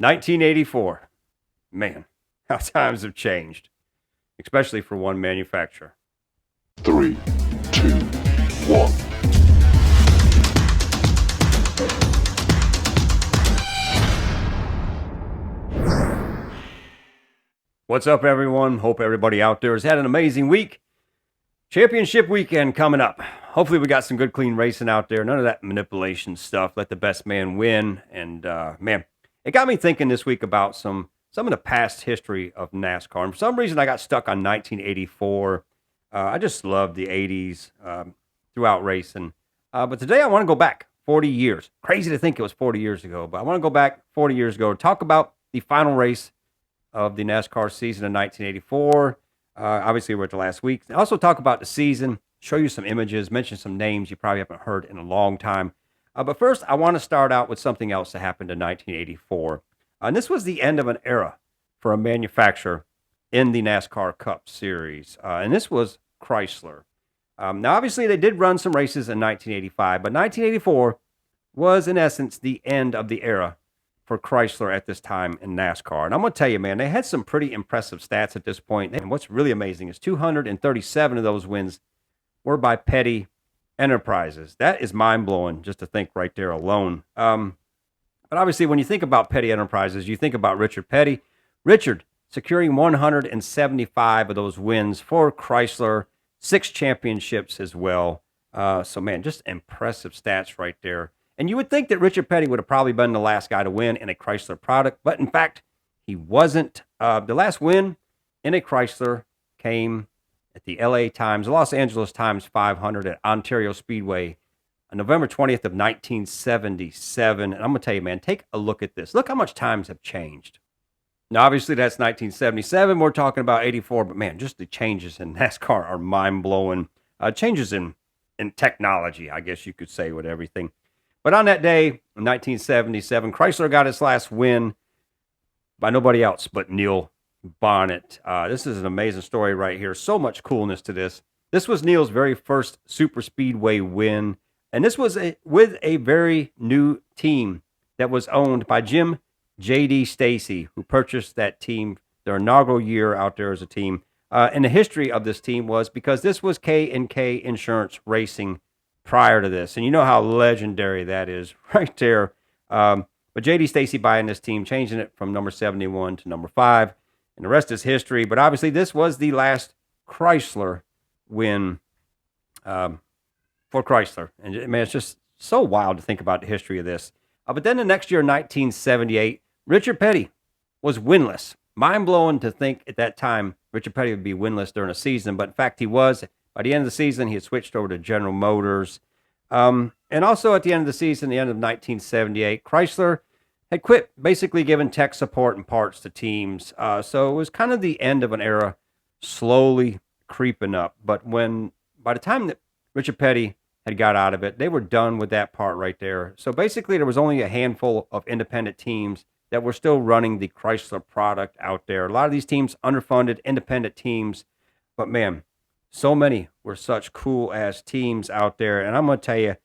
1984. Man, how times have changed, especially for one manufacturer. 3, 2, 1. What's up, everyone? Hope everybody out there has had an amazing week. Championship weekend coming up. Hopefully we got some good, clean racing out there. None of that manipulation stuff. Let the best man win. And, man, it got me thinking this week about some of the past history of NASCAR. And for some reason, I got stuck on 1984. I just love the 80s throughout racing. But today I want to go back 40 years. Crazy to think it was 40 years ago. But I want to go back 40 years ago to talk about the final race of the NASCAR season of 1984. Obviously, we're at the last week. Also talk about the season, show you some images, mention some names you probably haven't heard in a long time. But first, I want to start out with something else that happened in 1984. And this was the end of an era for a manufacturer in the NASCAR Cup Series. And this was Chrysler. Now, obviously, they did run some races in 1985, but 1984 was, in essence, the end of the era for Chrysler at this time in NASCAR. And I'm going to tell you, man, they had some pretty impressive stats at this point. And what's really amazing is 237 of those wins were by Petty Enterprises. That is mind-blowing just to think right there alone. But obviously, when you think about Petty Enterprises, you think about Richard Petty. Richard securing 175 of those wins for Chrysler, 6 championships as well. So, man, just impressive stats right there. And you would think that Richard Petty would have probably been the last guy to win in a Chrysler product, but in fact, he wasn't. The last win in a Chrysler came at the Los Angeles Times 500 at Ontario Speedway on November 20th of 1977. And I'm going to tell you, man, take a look at this. Look how much times have changed. Now, obviously, that's 1977. We're talking about 84, but man, just the changes in NASCAR are mind-blowing. Changes in technology, I guess you could say, with everything. But on that day, in 1977, Chrysler got its last win by nobody else but Neil Bonnet. This is an amazing story right here. So much coolness to this. This was Neil's very first super speedway win. And this was with a very new team that was owned by Jim J.D. Stacy, who purchased that team their inaugural year out there as a team. And the history of this team was because this was K&K Insurance Racing prior to this. And you know how legendary that is right there. But J.D. Stacy buying this team, changing it from number 71 to number 5. And the rest is history. But obviously this was the last Chrysler win for Chrysler. And man, it's just so wild to think about the history of this. But then the next year, 1978, Richard Petty was winless. Mind-blowing to think at that time Richard Petty would be winless during a season. But in fact, he was. By the end of the season, he had switched over to General Motors. And also at the end of the season, the end of 1978, Chrysler had quit basically giving tech support and parts to teams. So it was kind of the end of an era slowly creeping up. But by the time that Richard Petty had got out of it, they were done with that part right there. So basically there was only a handful of independent teams that were still running the Chrysler product out there. A lot of these teams underfunded, independent teams. But man, so many were such cool-ass teams out there. And I'm going to tell you,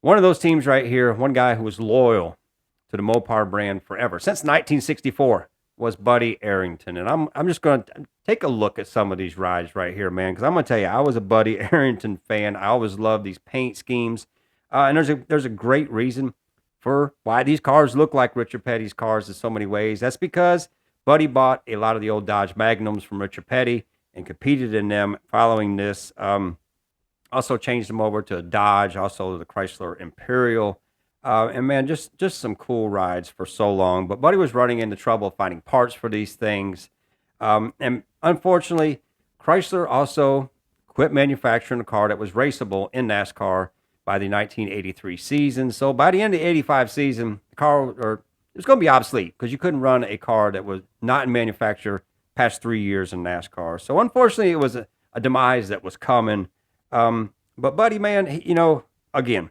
one of those teams right here, one guy who was loyal to the Mopar brand forever, since 1964, was Buddy Arrington. And I'm just going to take a look at some of these rides right here, man, because I'm going to tell you, I was a Buddy Arrington fan. I always loved these paint schemes. And there's a great reason for why these cars look like Richard Petty's cars in so many ways. That's because Buddy bought a lot of the old Dodge Magnums from Richard Petty and competed in them following this. Also changed them over to Dodge, also the Chrysler Imperial. And man, just some cool rides for so long. But Buddy was running into trouble finding parts for these things. And unfortunately, Chrysler also quit manufacturing a car that was raceable in NASCAR by the 1983 season. So by the end of the 85 season, the car it was going to be obsolete because you couldn't run a car that was not in manufacture past 3 years in NASCAR. So unfortunately, it was a demise that was coming. But Buddy, man, again,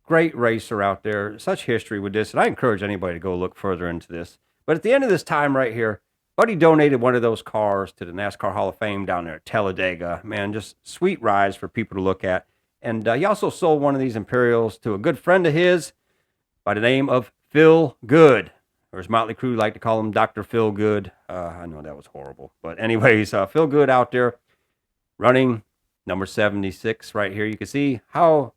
great racer out there. Such history with this. And I encourage anybody to go look further into this. But at the end of this time right here, Buddy donated one of those cars to the NASCAR Hall of Fame down there at Talladega. Man, just sweet rides for people to look at. And he also sold one of these Imperials to a good friend of his by the name of Phil Good. or as Motley Crue like to call him, Dr. Phil Good. I know that was horrible. But anyways, Phil Good out there running number 76 right here. You can see how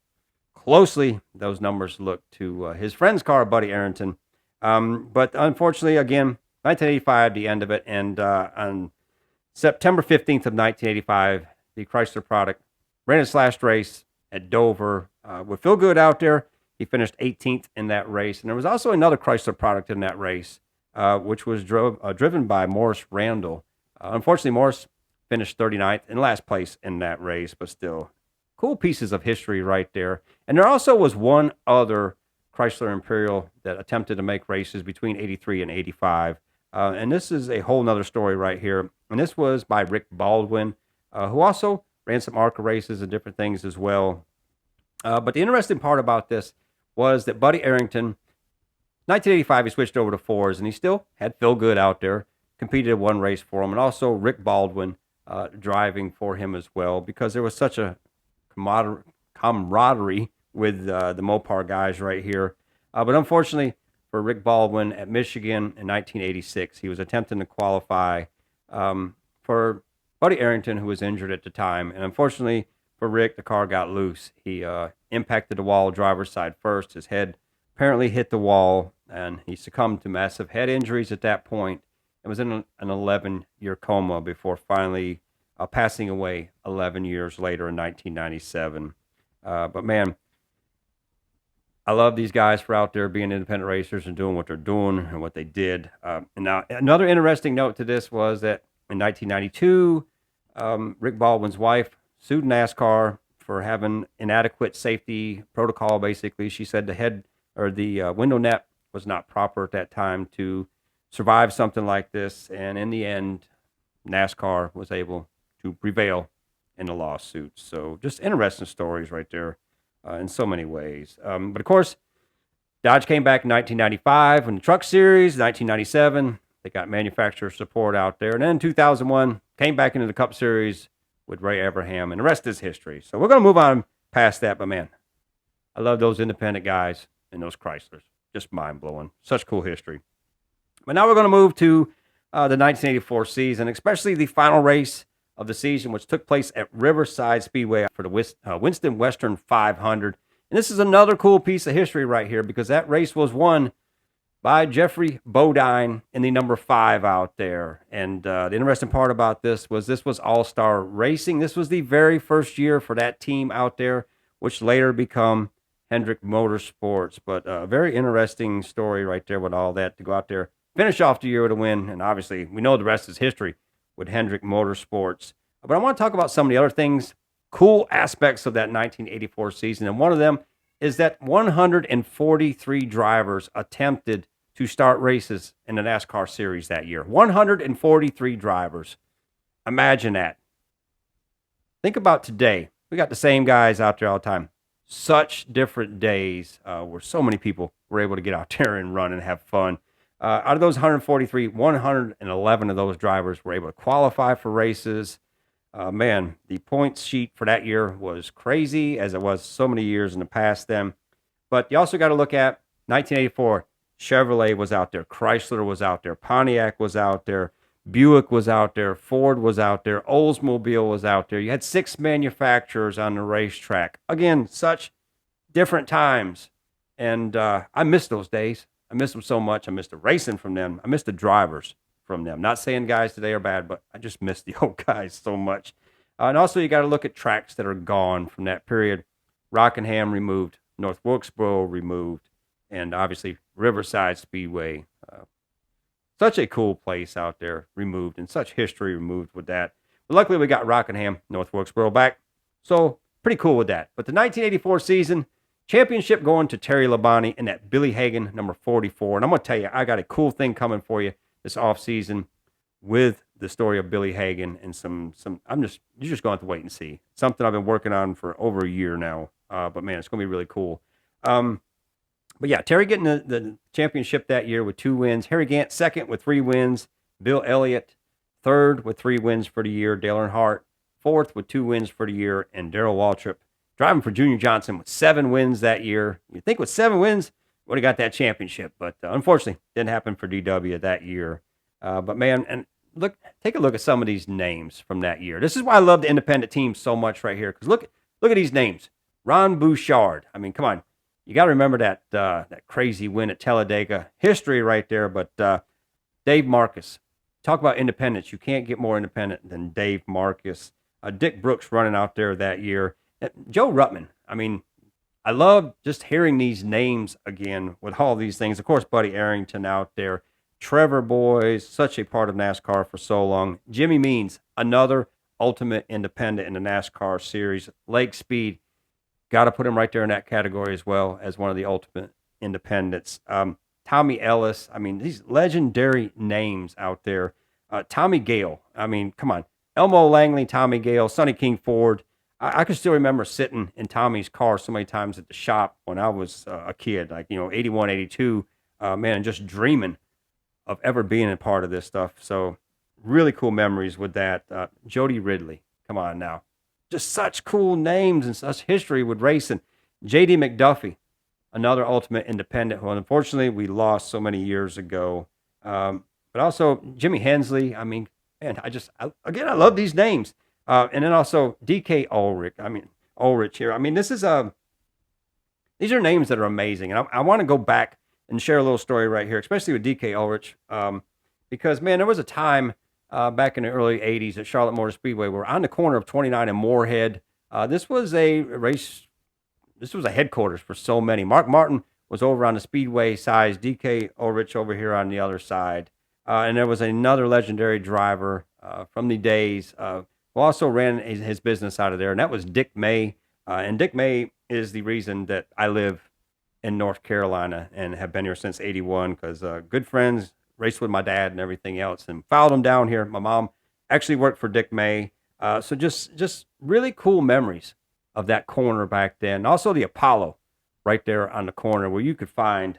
closely those numbers look to his friend's car, Buddy Arrington. But unfortunately, again, 1985, the end of it. And on September 15th of 1985, the Chrysler product ran its last race at Dover with Phil Good out there. He finished 18th in that race. And there was also another Chrysler product in that race, which was driven by Morris Randall. Unfortunately, Morris finished 39th in last place in that race, but still cool pieces of history right there. And there also was one other Chrysler Imperial that attempted to make races between 83 and 85. And this is a whole nother story right here. And this was by Rick Baldwin, who also ran some ARCA races and different things as well. But the interesting part about this was that Buddy Arrington, 1985, he switched over to fours, and he still had Phil Good out there, competed in one race for him, and also Rick Baldwin driving for him as well, because there was such a camaraderie with the Mopar guys right here. But unfortunately for Rick Baldwin at Michigan in 1986, he was attempting to qualify for Buddy Arrington, who was injured at the time. And unfortunately for Rick, the car got loose. He impacted the wall driver's side first. His head apparently hit the wall, and he succumbed to massive head injuries at that point and was in an 11-year coma before finally passing away 11 years later in 1997. But man, I love these guys for out there being independent racers and doing what they're doing and what they did. And now another interesting note to this was that in 1992, Rick Baldwin's wife sued NASCAR for having inadequate safety protocol. Basically, she said the window net was not proper at that time to survive something like this. And in the end, NASCAR was able to prevail in the lawsuit. So just interesting stories right there in so many ways. But of course, Dodge came back in 1995 in the Truck Series. 1997, they got manufacturer support out there. And then 2001, came back into the Cup Series with Ray Abraham, and the rest is history. So we're going to move on past that, but man, I love those independent guys and those Chryslers. Just mind-blowing. Such cool history. But now we're going to move to the 1984 season, especially the final race of the season, which took place at Riverside Speedway for the Winston Western 500. And this is another cool piece of history right here, because that race was won by Jeffrey Bodine in the number 5 out there. And the interesting part about this was All-Star Racing. This was the very first year for that team out there, which later become Hendrick Motorsports. But a very interesting story right there with all that, to go out there, finish off the year with a win. And obviously, we know the rest is history with Hendrick Motorsports. But I want to talk about some of the other things, cool aspects of that 1984 season. And one of them is that 143 drivers attempted to start races in the NASCAR series that year. 143 drivers. Imagine that. Think about today. We got the same guys out there all the time. Such different days where so many people were able to get out there and run and have fun. Out of those 143, 111 of those drivers were able to qualify for races. Man, the points sheet for that year was crazy, as it was so many years in the past then. But you also got to look at 1984. Chevrolet was out there. Chrysler was out there. Pontiac was out there. Buick was out there. Ford was out there. Oldsmobile was out there. You had 6 manufacturers on the racetrack. Again, such different times. And I miss those days. I miss them so much. I miss the racing from them. I miss the drivers from them. Not saying guys today are bad, but I just miss the old guys so much. And also, you got to look at tracks that are gone from that period. Rockingham removed. North Wilkesboro removed. And obviously, Riverside Speedway. Such a cool place out there removed, and such history removed with that. But luckily, we got Rockingham, North Wilkesboro back. So, pretty cool with that. But the 1984 season, championship going to Terry Labonte in that Billy Hagan number 44. And I'm going to tell you, I got a cool thing coming for you this offseason with the story of Billy Hagan and you're just going to have to wait and see. Something I've been working on for over a year now. But man, it's going to be really cool. But yeah, Terry getting the championship that year with 2 wins. Harry Gant second with 3 wins. Bill Elliott third with 3 wins for the year. Dale Earnhardt fourth with 2 wins for the year. And Darrell Waltrip driving for Junior Johnson with 7 wins that year. You think with 7 wins, would have got that championship. But unfortunately, didn't happen for DW that year. But man, and take a look at some of these names from that year. This is why I love the independent teams so much right here. Because look at these names. Ron Bouchard. I mean, come on. You got to remember that crazy win at Talladega. History right there. But Dave Marcus. Talk about independence. You can't get more independent than Dave Marcus. Dick Brooks running out there that year. Joe Ruttman. I mean, I love just hearing these names again with all these things. Of course, Buddy Arrington out there. Trevor Boys, such a part of NASCAR for so long. Jimmy Means, another ultimate independent in the NASCAR series. Lake Speed, got to put him right there in that category as well as one of the ultimate independents. Tommy Ellis, I mean, these legendary names out there. Tommy Gale, I mean, come on. Elmo Langley, Tommy Gale, Sonny King Ford. I can still remember sitting in Tommy's car so many times at the shop when I was a kid, like, 81, 82, man, and just dreaming of ever being a part of this stuff. So really cool memories with that. Jody Ridley, come on now. Just such cool names and such history with racing. J.D. McDuffie, another ultimate independent who unfortunately we lost so many years ago. But also Jimmy Hensley. I mean, man, I love these names. And then also DK Ulrich here. I mean, these are names that are amazing. And I want to go back and share a little story right here, especially with DK Ulrich. Because, man, there was a time back in the early 80s at Charlotte Motor Speedway where on the corner of 29 and Moorhead, this was a race. This was a headquarters for so many. Mark Martin was over on the Speedway side, DK Ulrich over here on the other side. And there was another legendary driver from the days who also ran his business out of there, and that was Dick May. And Dick May is the reason that I live in North Carolina and have been here since 81 because good friends, raced with my dad and everything else, and followed him down here. My mom actually worked for Dick May. So just really cool memories of that corner back then. Also the Apollo right there on the corner where you could find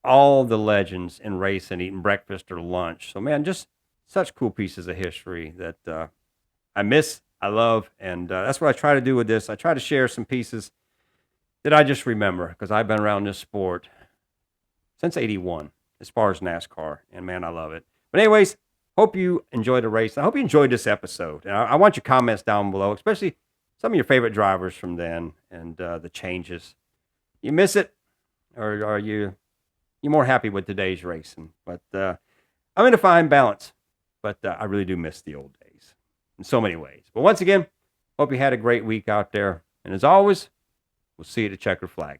all the legends in racing eating breakfast or lunch. So, man, just such cool pieces of history that I miss, I love, and that's what I try to do with this. I try to share some pieces that I just remember because I've been around this sport since 81 as far as NASCAR, and, man, I love it. But anyways, hope you enjoyed the race. I hope you enjoyed this episode. And I want your comments down below, especially some of your favorite drivers from then and the changes. You miss it, or are you're more happy with today's racing? But I'm in a fine balance, but I really do miss the old days in so many ways. But once again, hope you had a great week out there. And as always, we'll see you at the checker flag.